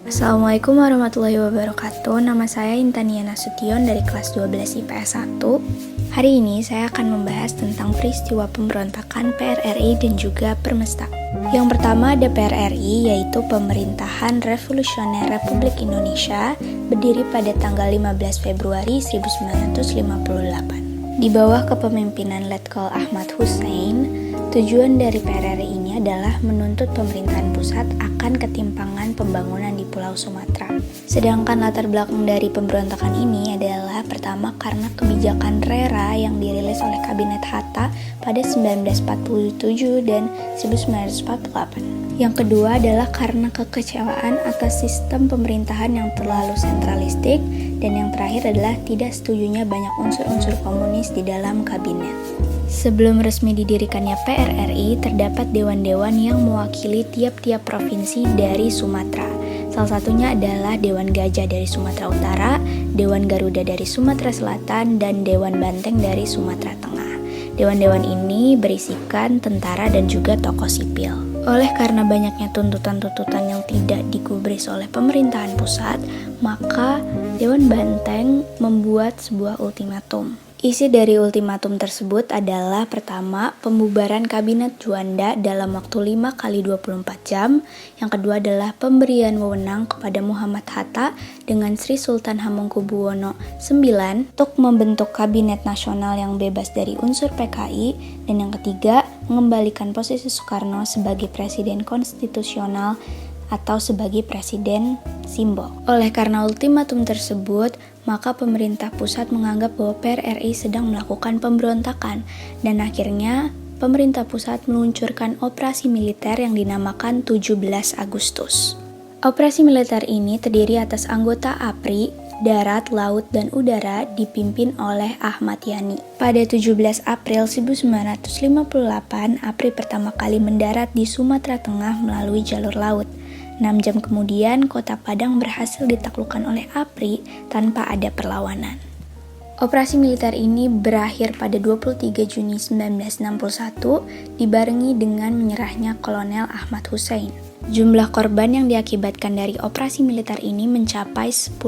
Assalamualaikum warahmatullahi wabarakatuh. Nama saya Intania Nasution dari kelas 12 IPS 1. Hari ini saya akan membahas tentang peristiwa pemberontakan PRRI dan juga Permesta. Yang pertama ada PRRI, yaitu Pemerintahan Revolusioner Republik Indonesia, berdiri pada tanggal 15 Februari 1958. Di bawah kepemimpinan Letkol Ahmad Hussein, tujuan dari PRRI ini adalah menuntut pemerintahan pusat akan ketimpangan pembangunan di Pulau Sumatera. Sedangkan latar belakang dari pemberontakan ini adalah pertama karena kebijakan RERA yang dirilis oleh Kabinet Hatta pada 1947 dan 1948. Yang kedua adalah karena kekecewaan atas sistem pemerintahan yang terlalu sentralistik, dan yang terakhir adalah tidak setujunya banyak unsur-unsur komunis di dalam kabinet. Sebelum resmi didirikannya PRRI, terdapat dewan-dewan yang mewakili tiap-tiap provinsi dari Sumatera. Salah satunya adalah Dewan Gajah dari Sumatera Utara, Dewan Garuda dari Sumatera Selatan, dan Dewan Banteng dari Sumatera Tengah. Dewan-dewan ini berisikan tentara dan juga tokoh sipil. Oleh karena banyaknya tuntutan-tuntutan yang tidak digubris oleh pemerintahan pusat, maka Dewan Banteng membuat sebuah ultimatum. Isi dari ultimatum tersebut adalah pertama, pembubaran Kabinet Juanda dalam waktu 5 kali 24 jam. Yang kedua adalah pemberian wewenang kepada Muhammad Hatta dengan Sri Sultan Hamengkubuwono IX untuk membentuk Kabinet Nasional yang bebas dari unsur PKI. Dan yang ketiga, mengembalikan posisi Soekarno sebagai Presiden Konstitusional atau sebagai Presiden Simbol. Oleh karena ultimatum tersebut, maka pemerintah pusat menganggap bahwa PRRI sedang melakukan pemberontakan, dan akhirnya pemerintah pusat meluncurkan operasi militer yang dinamakan 17 Agustus. Operasi militer ini terdiri atas anggota APRI, darat, laut, dan udara dipimpin oleh Ahmad Yani. Pada 17 April 1958, APRI pertama kali mendarat di Sumatera Tengah melalui jalur laut. 6 jam kemudian, kota Padang berhasil ditaklukkan oleh APRI tanpa ada perlawanan. Operasi militer ini berakhir pada 23 Juni 1961, dibarengi dengan menyerahnya Kolonel Ahmad Hussein. Jumlah korban yang diakibatkan dari operasi militer ini mencapai 10.000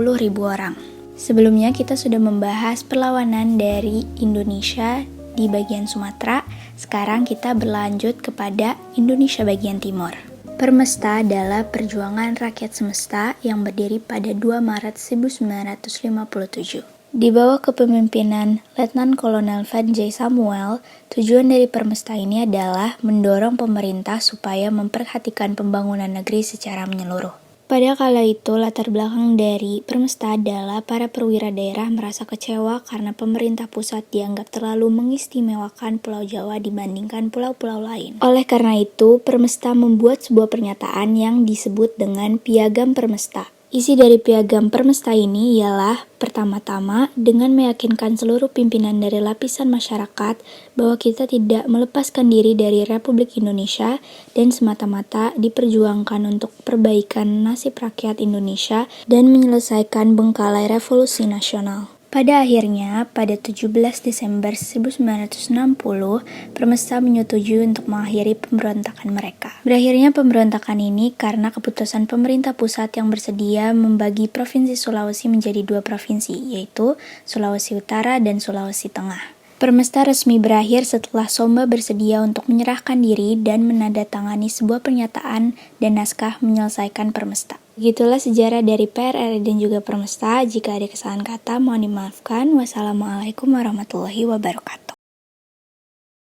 orang. Sebelumnya kita sudah membahas perlawanan dari Indonesia di bagian Sumatera, sekarang kita berlanjut kepada Indonesia bagian timur. Permesta adalah perjuangan rakyat semesta yang berdiri pada 2 Maret 1957. Di bawah kepemimpinan Letnan Kolonel Van J. Samuel, tujuan dari Permesta ini adalah mendorong pemerintah supaya memperhatikan pembangunan negeri secara menyeluruh. Pada kala itu, latar belakang dari Permesta adalah para perwira daerah merasa kecewa karena pemerintah pusat dianggap terlalu mengistimewakan Pulau Jawa dibandingkan pulau-pulau lain. Oleh karena itu, Permesta membuat sebuah pernyataan yang disebut dengan Piagam Permesta. Isi dari Piagam Permesta ini ialah pertama-tama dengan meyakinkan seluruh pimpinan dari lapisan masyarakat bahwa kita tidak melepaskan diri dari Republik Indonesia dan semata-mata diperjuangkan untuk perbaikan nasib rakyat Indonesia dan menyelesaikan bengkalai revolusi nasional. Pada akhirnya, pada 17 Desember 1960, Permesta menyetujui untuk mengakhiri pemberontakan mereka. Berakhirnya pemberontakan ini karena keputusan pemerintah pusat yang bersedia membagi Provinsi Sulawesi menjadi 2 provinsi, yaitu Sulawesi Utara dan Sulawesi Tengah. Permesta resmi berakhir setelah Somba bersedia untuk menyerahkan diri dan menandatangani sebuah pernyataan dan naskah menyelesaikan Permesta. Begitulah sejarah dari PRRI dan juga Permesta. Jika ada kesalahan kata, mohon dimaafkan. Wassalamualaikum warahmatullahi wabarakatuh.